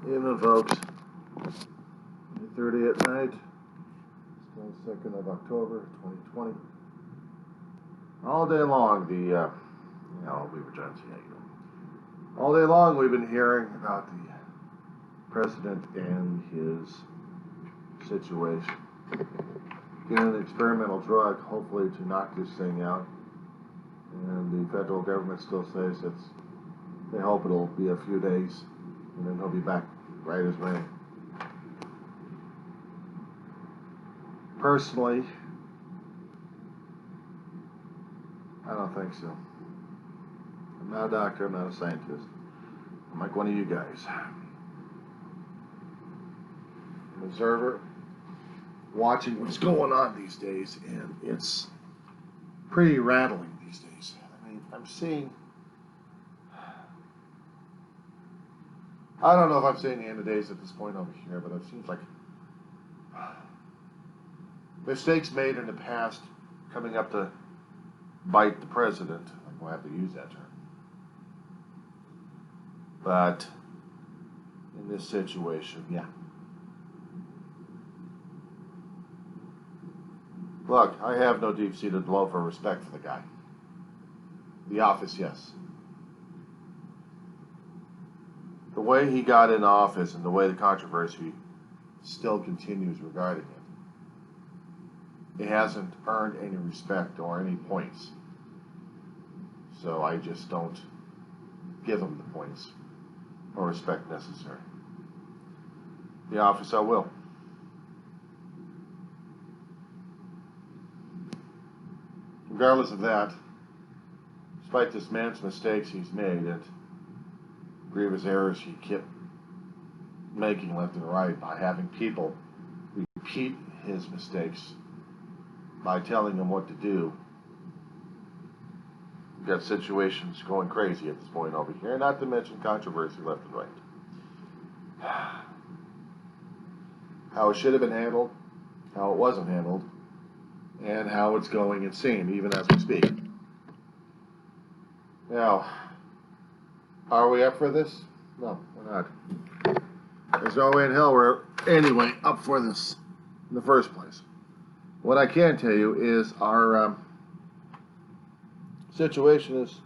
Evening, folks. 8:30 at night. Still 2nd of October, 2020. All day long, we were trying to see how you doing. All day long, we've been hearing about the president and his situation. Getting an experimental drug, hopefully to knock this thing out. And the federal government still says they hope it'll be a few days, and then he'll be back right as rain. Personally, I don't think so. I'm not a doctor, I'm not a scientist. I'm like one of you guys. An observer, watching what's going on these days, and it's pretty rattling these days. I mean, I'm seeing, I don't know if I'm seeing the end of days at this point over here, but it seems like mistakes made in the past coming up to bite the president. I'm going to have to use that term. But in this situation, yeah. Look, I have no deep-seated love or respect for the guy. The office, yes. The way he got in office and the way the controversy still continues regarding it, it hasn't earned any respect or any points. So I just don't give him the points or respect necessary. The office, I will. Regardless of that, despite this man's mistakes he's made and grievous errors he kept making left and right by having people repeat his mistakes by telling him what to do, we've got situations going crazy at this point over here, not to mention controversy left and right. How it should have been handled, how it wasn't handled, and how it's going insane, even as we speak. Now, are we up for this? No, we're not. There's no way in hell we're anyway up for this in the first place. What I can tell you is our situation is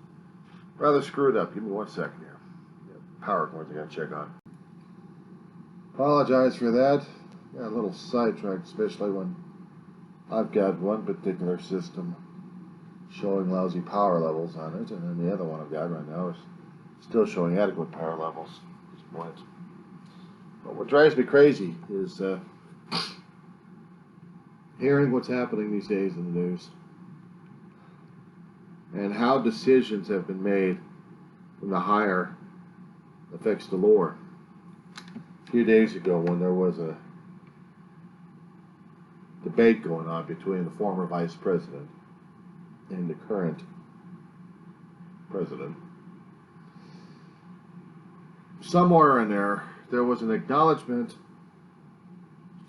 rather screwed up. Give me 1 second here. Power cords I gotta check on. Apologize for that. Got a little sidetracked, especially when I've got one particular system showing lousy power levels on it, and then the other one I've got right now is still showing adequate power levels at this point. But what drives me crazy is hearing what's happening these days in the news and how decisions have been made from the higher affects the lower. A few days ago, when there was a debate going on between the former vice president and the current president, somewhere in there was an acknowledgement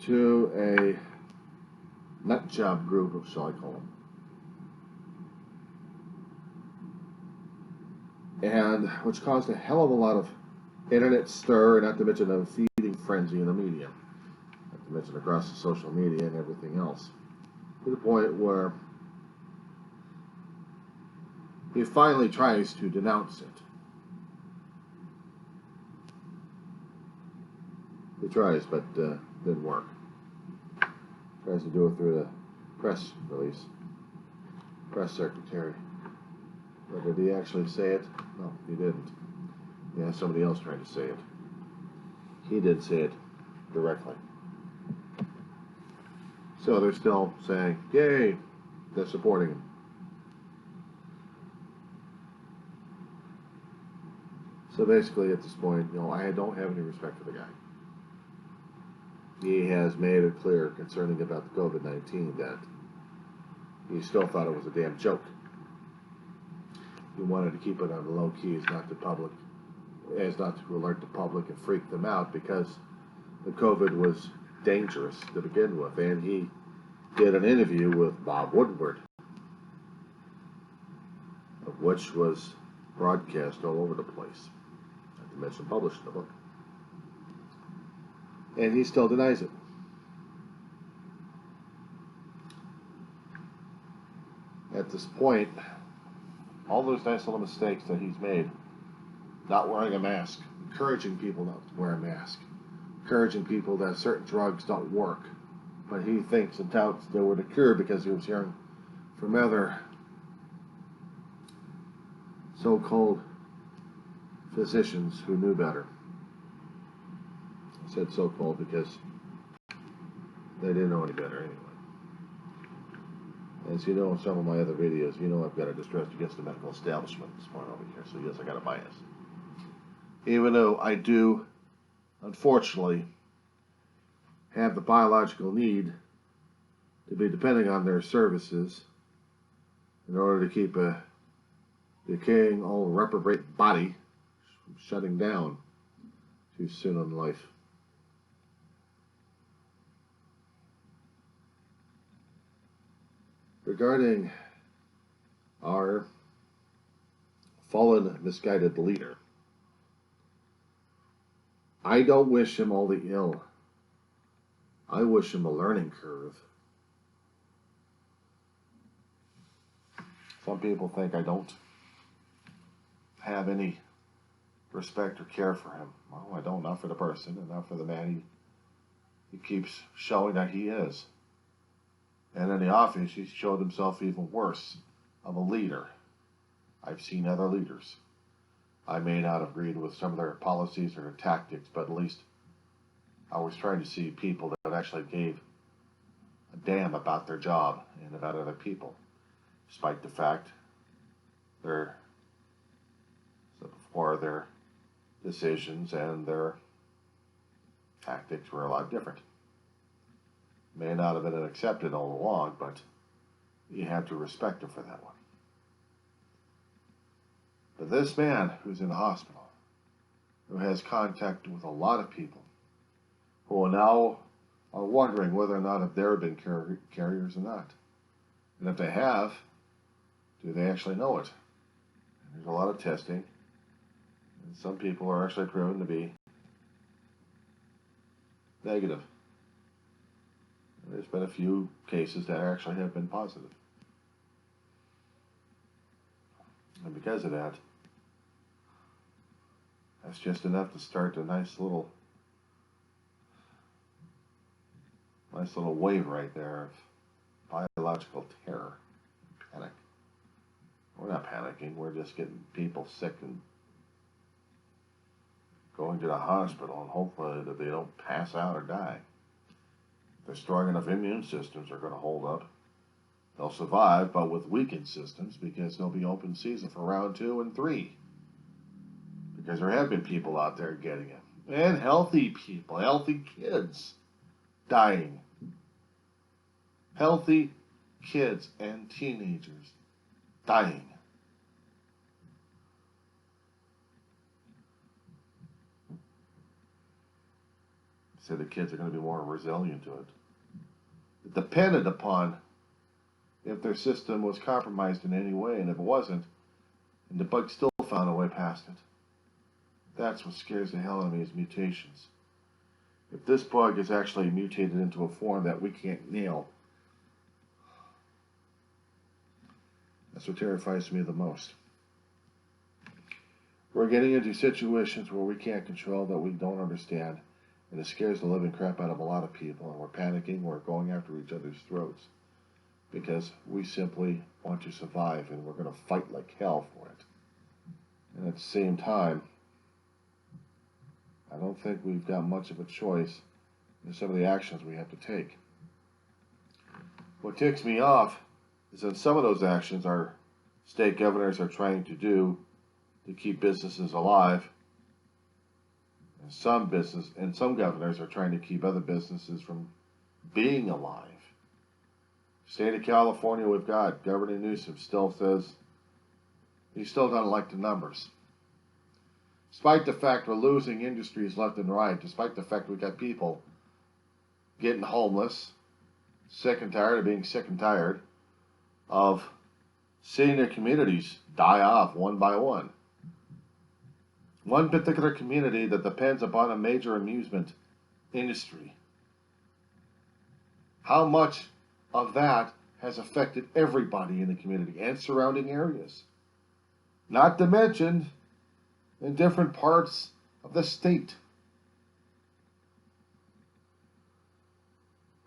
to a nut job group, shall I call them, and which caused a hell of a lot of internet stir, not to mention a feeding frenzy in the media, not to mention across the social media and everything else, to the point where he finally tries to denounce it. He tries, but didn't work. Tries to do it through the press release, press secretary. But did he actually say it? No, he didn't. He had somebody else trying to say it. He did say it directly. So they're still saying, yay, they're supporting him. So basically at this point, I don't have any respect for the guy. He has made it clear concerning about the COVID-19 that he still thought it was a damn joke. He wanted to keep it on the low key as not to alert the public and freak them out, because the COVID was dangerous to begin with. And he did an interview with Bob Woodward, of which was broadcast all over the place, not to mention published in the book. And he still denies it. At this point, all those nice little mistakes that he's made, not wearing a mask, encouraging people not to wear a mask, encouraging people that certain drugs don't work, but he thinks and doubts they were the cure because he was hearing from other so-called physicians who knew better. I said so-called because they didn't know any better anyway. As you know in some of my other videos, you know I've got a distress against the medical establishment this morning over here, so yes, I got a bias. Even though I do, unfortunately, have the biological need to be depending on their services in order to keep a decaying old reprobate body from shutting down too soon in life. Regarding our fallen, misguided leader, I don't wish him all the ill. I wish him a learning curve. Some people think I don't have any respect or care for him. Well, I don't, not for the person and not for the man he keeps showing that he is. And in the office, he showed himself even worse of a leader. I've seen other leaders. I may not have agreed with some of their policies or their tactics, but at least I was trying to see people that actually gave a damn about their job and about other people, despite the fact their decisions and their tactics were a lot different. May not have been accepted all along, but you have to respect him for that one. But this man who's in the hospital, who has contact with a lot of people, who now are wondering whether or not if they've been carriers or not. And if they have, do they actually know it? And there's a lot of testing, and some people are actually proven to be negative. There's been a few cases that actually have been positive. And because of that, that's just enough to start a nice little wave right there of biological terror, panic. We're not panicking, we're just getting people sick and going to the hospital, and hopefully that they don't pass out or die. Their strong enough immune systems are going to hold up. They'll survive, but with weakened systems, because there'll be open season for round 2 and 3. Because there have been people out there getting it. And healthy people, healthy kids dying. Healthy kids and teenagers dying. So the kids are going to be more resilient to it. It depended upon if their system was compromised in any way, and if it wasn't, and the bug still found a way past it. That's what scares the hell out of me, is mutations. If this bug is actually mutated into a form that we can't nail, that's what terrifies me the most. We're getting into situations where we can't control, that we don't understand, and it scares the living crap out of a lot of people, and we're panicking, we're going after each other's throats, because we simply want to survive, and we're going to fight like hell for it. And at the same time, I don't think we've got much of a choice in some of the actions we have to take. What ticks me off is that some of those actions our state governors are trying to do to keep businesses alive, and some governors are trying to keep other businesses from being alive. State of California, we've got Governor Newsom still says he still doesn't like the numbers. Despite the fact we're losing industries left and right, despite the fact we've got people getting homeless, sick and tired of being sick and tired of seeing their communities die off one by one. One particular community that depends upon a major amusement industry. How much of that has affected everybody in the community and surrounding areas? Not to mention in different parts of the state.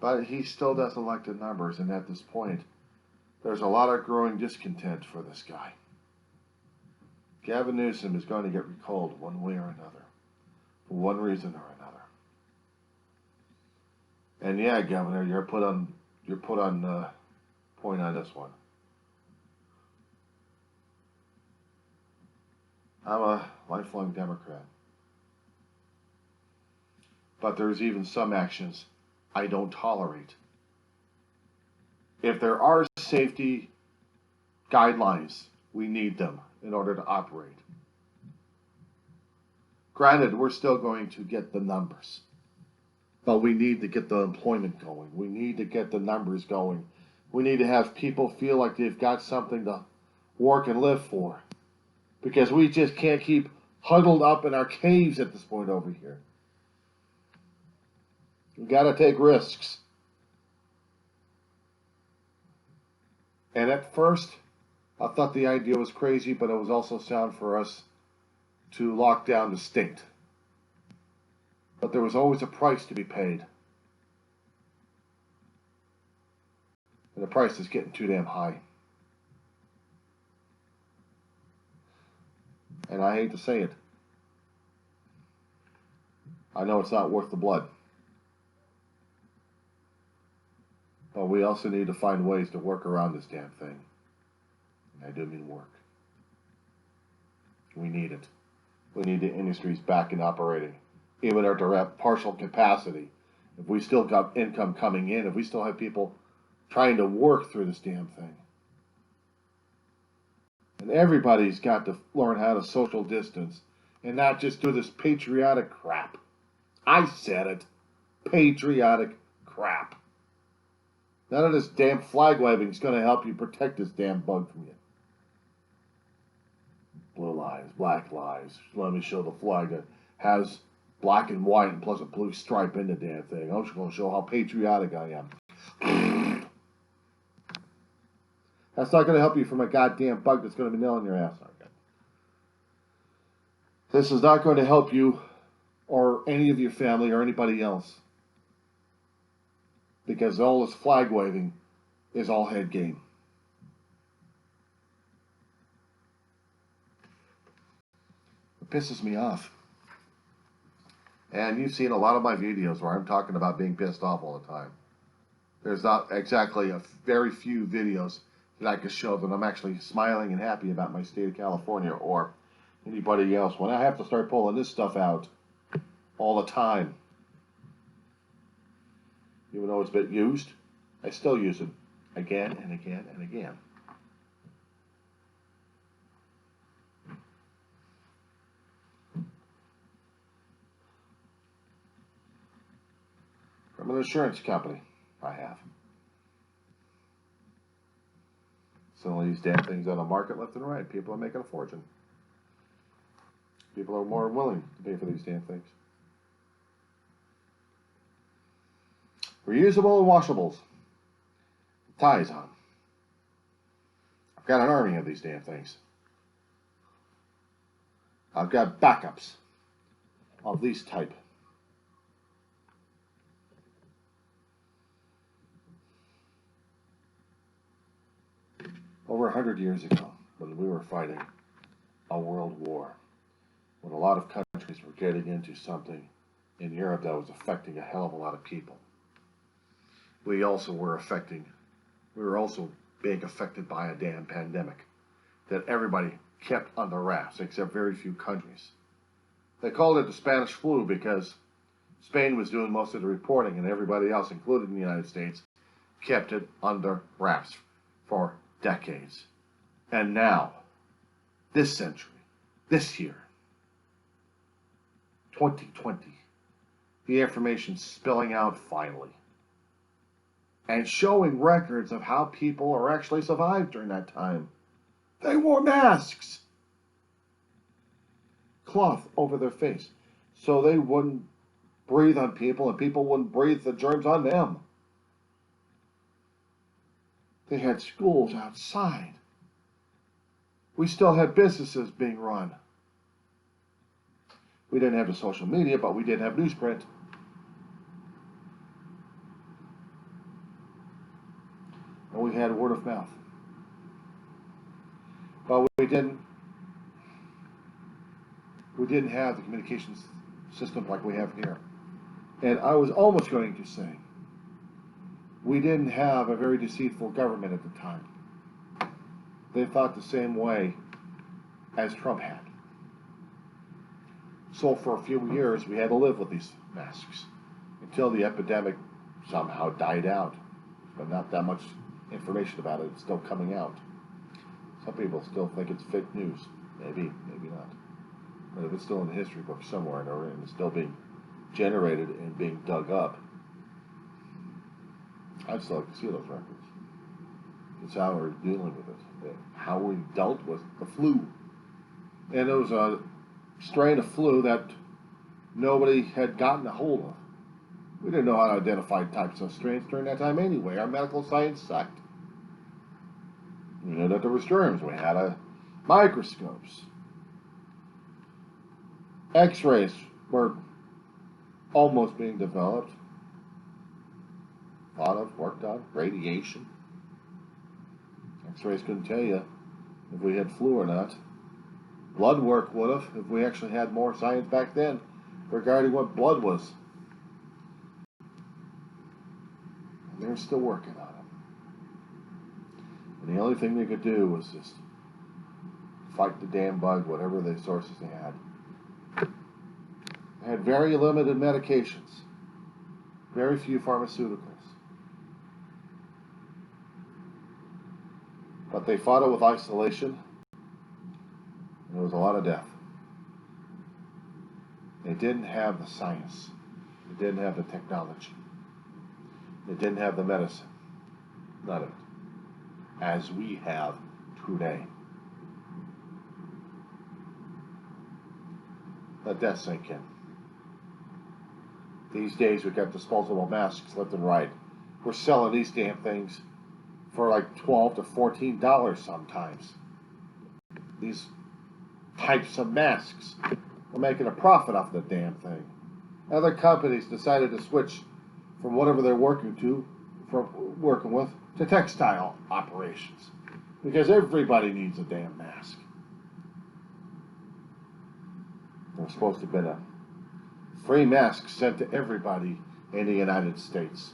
But he still doesn't like the numbers, and at this point, there's a lot of growing discontent for this guy. Gavin Newsom is going to get recalled one way or another, for one reason or another. And yeah, Governor, you're put on point on this one. I'm a lifelong Democrat, but there's even some actions I don't tolerate. If there are safety guidelines, we need them in order to operate. Granted, we're still going to get the numbers, but we need to get the employment going. We need to get the numbers going. We need to have people feel like they've got something to work and live for, because we just can't keep huddled up in our caves at this point over here. We got to take risks. And at first, I thought the idea was crazy, but it was also sound for us to lock down the state. But there was always a price to be paid. And the price is getting too damn high. And I hate to say it. I know it's not worth the blood. But we also need to find ways to work around this damn thing. And I do mean work. We need it. We need the industries back in operating, even at their partial capacity. If we still got income coming in, if we still have people trying to work through this damn thing. And everybody's got to learn how to social distance and not just do this patriotic crap. I said it. Patriotic crap. None of this damn flag waving is going to help you protect this damn bug from you. Blue lives, black lives. Let me show the flag that has black and white and plus a blue stripe in the damn thing. I'm just going to show how patriotic I am. That's not going to help you from a goddamn bug that's going to be nailing your ass. This is not going to help you or any of your family or anybody else. Because all this flag waving is all head game. It pisses me off. And you've seen a lot of my videos where I'm talking about being pissed off all the time. There's not exactly a very few videos that I can show that I'm actually smiling and happy about my state of California or anybody else. When I have to start pulling this stuff out all the time, even though it's been used, I still use it again and again and again. From an insurance company, I have. Selling these damn things on the market left and right. People are making a fortune. People are more willing to pay for these damn things. Reusable and washables. Ties on. I've got an army of these damn things. I've got backups of these type. Over 100 years ago, when we were fighting a world war, when a lot of countries were getting into something in Europe that was affecting a hell of a lot of people, we were also being affected by a damn pandemic that everybody kept under wraps, except very few countries. They called it the Spanish flu because Spain was doing most of the reporting and everybody else, including the United States, kept it under wraps for decades. And now, this century, this year, 2020, the information's spilling out finally. And showing records of how people are actually survived during that time. They wore masks. Cloth over their face so they wouldn't breathe on people, and people wouldn't breathe the germs on them. They had schools outside. We still had businesses being run. We didn't have the social media, but we did have newsprint. And we had word of mouth. But we didn't have the communications system like we have here. And I was almost going to say, we didn't have a very deceitful government at the time. They thought the same way as Trump had. So for a few years, we had to live with these masks until the epidemic somehow died out. But not that much information about it. It's still coming out. Some people still think it's fake news. Maybe, maybe not. But if it's still in the history book somewhere and it's still being generated and being dug up, I'd still like to see those records. It's how we're dealing with it, how we dealt with the flu. And it was a strain of flu that nobody had gotten a hold of. We didn't know how to identify types of strains during that time anyway. Our medical science sucked. We knew that there was germs. We had microscopes. X-rays were almost being developed, thought of, worked on. Radiation. X-rays couldn't tell you if we had flu or not. Blood work would have, if we actually had more science back then regarding what blood was. And they're still working on it. And the only thing they could do was just fight the damn bug, whatever the sources they had. They had very limited medications, very few pharmaceuticals. But they fought it with isolation, and there was a lot of death. They didn't have the science. They didn't have the technology. They didn't have the medicine. None of it. As we have today. Let that sink in. These days we've got disposable masks left and right. We're selling these damn things for like $12 to $14 sometimes. These types of masks. We're making a profit off the damn thing. Other companies decided to switch from whatever they're working with to textile operations. Because everybody needs a damn mask. There's supposed to have been a free mask sent to everybody in the United States.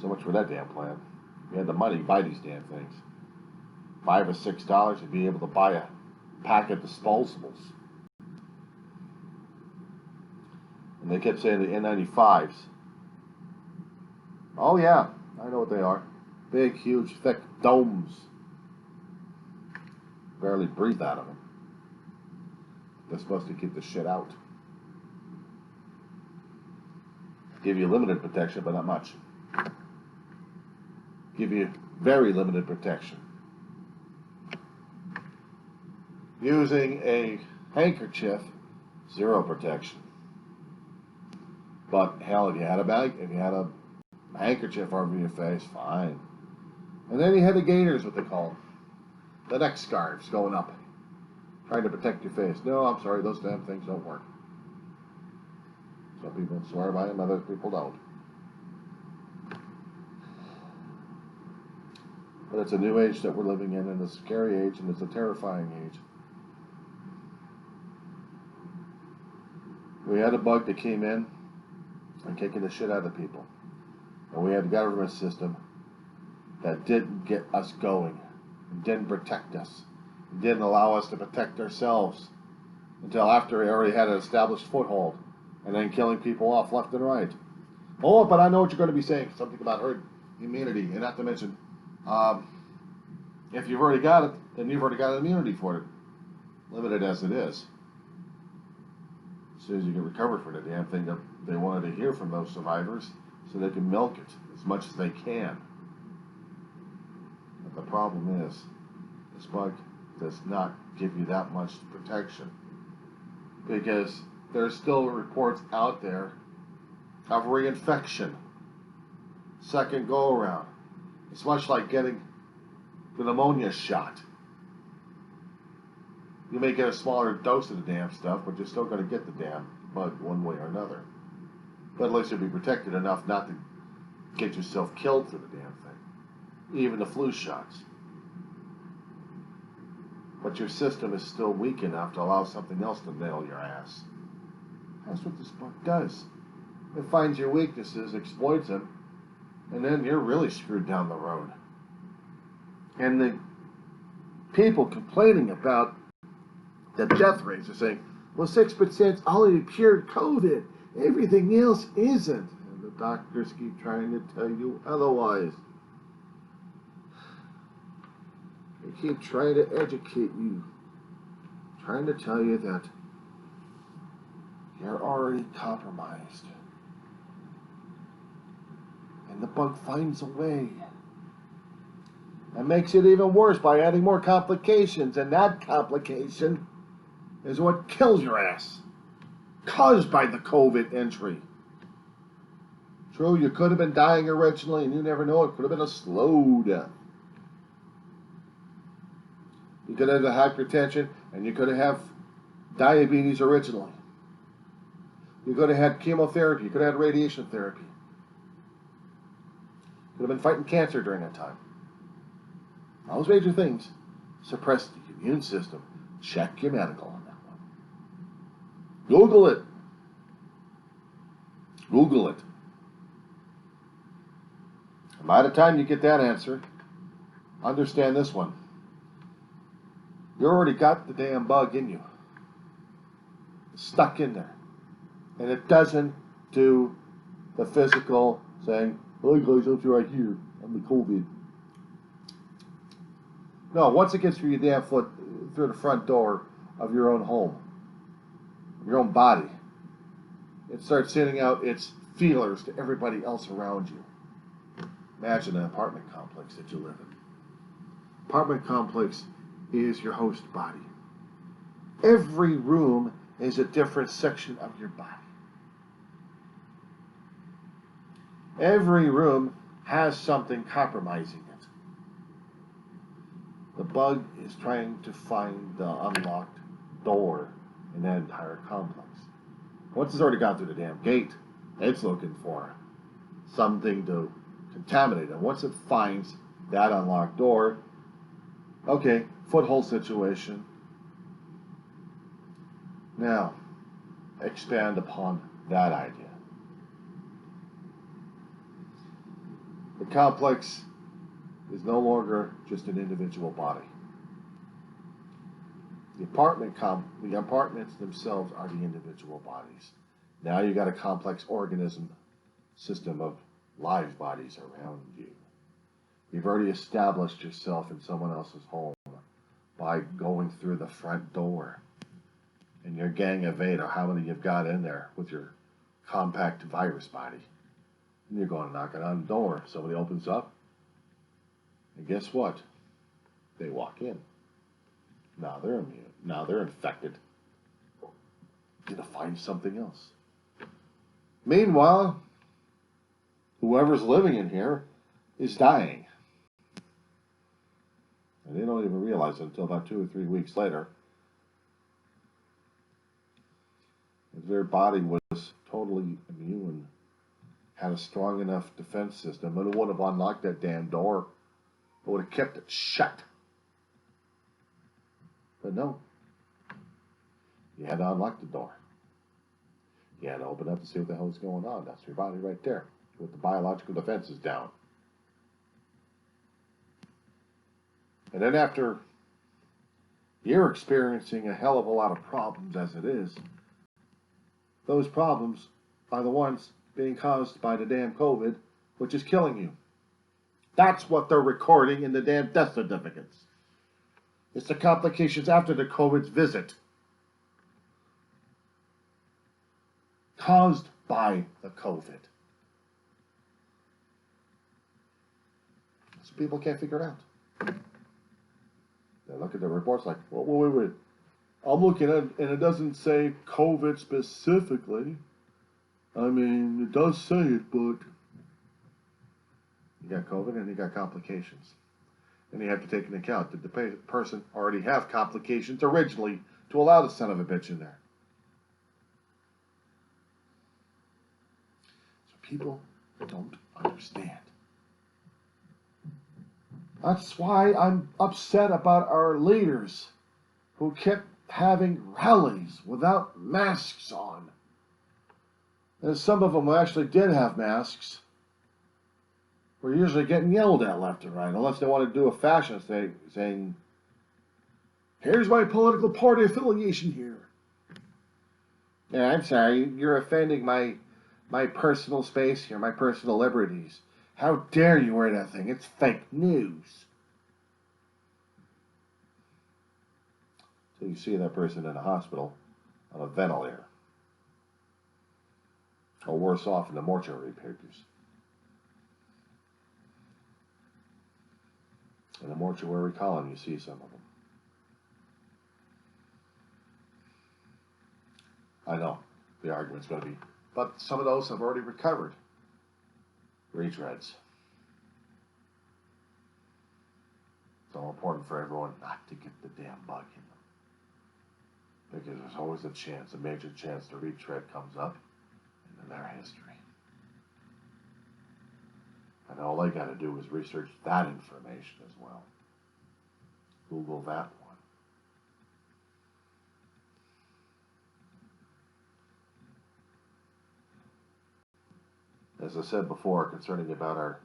So much for that damn plan. You had the money to buy these damn things. $5 or $6, you'd be able to buy a pack of disposables. And they kept saying the N95s. Oh yeah, I know what they are. Big, huge, thick domes. Barely breathe out of them. They're supposed to keep the shit out. Give you limited protection, but not much. Give you very limited protection. Using a handkerchief, zero protection. But hell, if you had a handkerchief over your face, fine. And then you had the gaiters, what they call them. The neck scarves going up. Trying to protect your face. No, I'm sorry, those damn things don't work. Some people swear by them, other people don't. But it's a new age that we're living in, and it's a scary age, and it's a terrifying age. We had a bug that came in and kicking the shit out of people. And we had a government system that didn't get us going, and didn't protect us, and didn't allow us to protect ourselves until after we already had an established foothold, and then killing people off left and right. Oh, but I know what you're going to be saying, something about herd immunity, and not to mention, if you've already got it, then you've already got immunity for it, limited as it is. As soon as you get recovered from the damn thing, that they wanted to hear from those survivors so they can milk it as much as they can. But the problem is, this bug does not give you that much protection, because there's still reports out there of reinfection, second go around. It's much like getting the pneumonia shot. You may get a smaller dose of the damn stuff, but you're still going to get the damn bug one way or another. But at least you'll be protected enough not to get yourself killed for the damn thing. Even the flu shots. But your system is still weak enough to allow something else to nail your ass. That's what this book does. It finds your weaknesses, exploits them, and then you're really screwed down the road. And the people complaining about the death rates are saying, well, 6% only pure COVID. Everything else isn't. And the doctors keep trying to tell you otherwise. They keep trying to educate you, trying to tell you that you're already compromised. And the bug finds a way. And makes it even worse by adding more complications. And that complication is what kills your ass. Caused by the COVID entry. True, you could have been dying originally and you never know. It could have been a slow death. You could have had hypertension and you could have diabetes originally. You could have had chemotherapy. You could have had radiation therapy. You could have been fighting cancer during that time. All those major things suppress the immune system. Check your medical on that one. Google it. Google it. And by the time you get that answer, understand this one. You already got the damn bug in you. It's stuck in there. And it doesn't do the physical saying, "Hey guys, I'm right here. I'm the COVID." No, once it gets through your damn foot, through the front door of your own home, your own body, it starts sending out its feelers to everybody else around you. Imagine an apartment complex that you live in. Apartment complex is your host body. Every room is a different section of your body. Every room has something compromising it. The bug is trying to find the unlocked door in that entire complex. Once it's already gone through the damn gate, it's looking for something to contaminate it. Once it finds that unlocked door, okay, foothold situation. Now, expand upon that idea. The complex is no longer just an individual body. The apartments themselves are the individual bodies. Now you got a complex organism system of live bodies around you. You've already established yourself in someone else's home by going through the front door. And your gang of 8, or how many you've got in there with your compact virus body. And you're going knocking on the door. Somebody opens up. And guess what? They walk in. Now they're immune. Now they're infected. Gonna find something else. Meanwhile, whoever's living in here is dying. And they don't even realize it until about 2 or 3 weeks later. Their body was totally immune, had a strong enough defense system, and it would have unlocked that damn door. It would have kept it shut. But no. You had to unlock the door. You had to open up to see what the hell was going on. That's your body right there, with the biological defenses down. And then after you're experiencing a hell of a lot of problems as it is, those problems are the ones being caused by the damn COVID, which is killing you. That's what they're recording in the damn death certificates. It's the complications after the COVID's visit. Caused by the COVID. So people can't figure it out. They look at the reports like, well, wait. I'm looking at, and it doesn't say COVID specifically. I mean, it does say it, but you got COVID and you got complications. And you have to take into account, did the person already have complications originally to allow the son of a bitch in there? So people don't understand. That's why I'm upset about our leaders who kept having rallies without masks on. And some of them actually did have masks. We're usually getting yelled at left and right, unless they want to do a fashion thing, saying, here's my political party affiliation here. Yeah, I'm sorry, you're offending my personal space here, my personal liberties. How dare you wear that thing? It's fake news. So you see that person in a hospital on a ventilator. Or worse off in the mortuary papers. In the mortuary column, you see some of them. I know the argument's going to be, but some of those have already recovered. Retreads. So important for everyone not to get the damn bug in them. Because there's always a chance, a major chance the retread comes up in their history. And all they got to do is research that information as well. Google that one. As I said before, concerning about our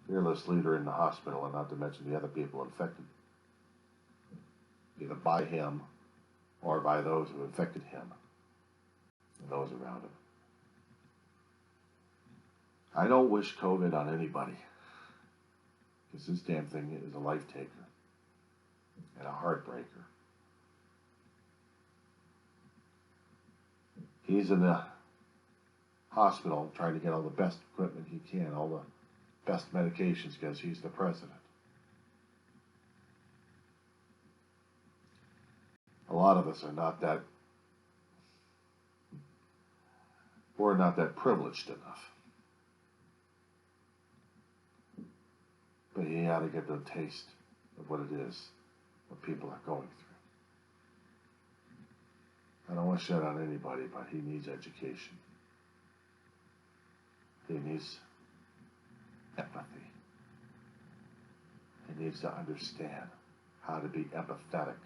fearless leader in the hospital, and not to mention the other people infected, either by him or by those who infected him and those around him. I don't wish COVID on anybody, because this damn thing is a life taker and a heartbreaker. He's in the hospital trying to get all the best equipment he can, all the best medications, because he's the president. A lot of us are not that, we're not that privileged enough. But he had to get the taste of what it is, what people are going through. I don't want to shut on anybody, but he needs education. He needs empathy. He needs to understand how to be empathetic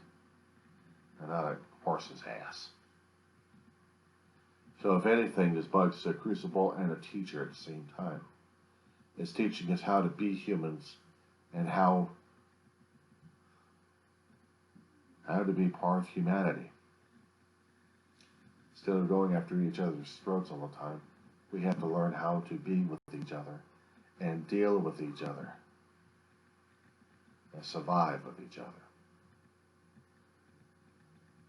and not a horse's ass. So if anything, this bug is a crucible and a teacher at the same time. It's teaching us how to be humans and how to be part of humanity. Instead of going after each other's throats all the time, we have to learn how to be with each other and deal with each other and survive with each other.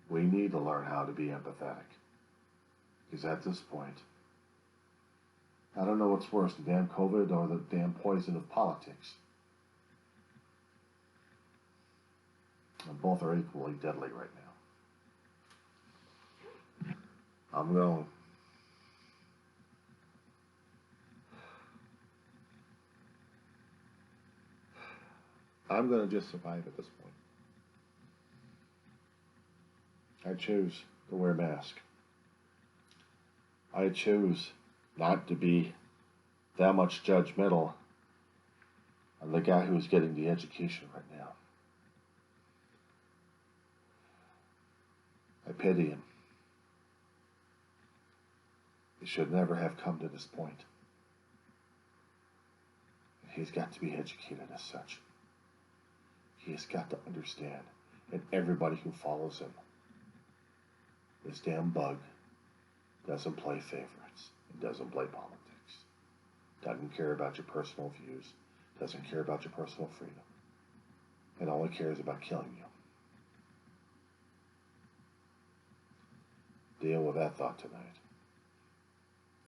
We need to learn how to be empathetic, because at this point, I don't know what's worse, the damn COVID or the damn poison of politics. And both are equally deadly right now. I'm going to just survive at this point. I choose to wear a mask. I choose not to be that much judgmental on the guy who's getting the education right now. I pity him. He should never have come to this point. He's got to be educated as such. He has got to understand, and everybody who follows him, this damn bug doesn't play favorites. It doesn't play politics. Doesn't care about your personal views. Doesn't care about your personal freedom. It only cares about killing you. Deal with that thought tonight.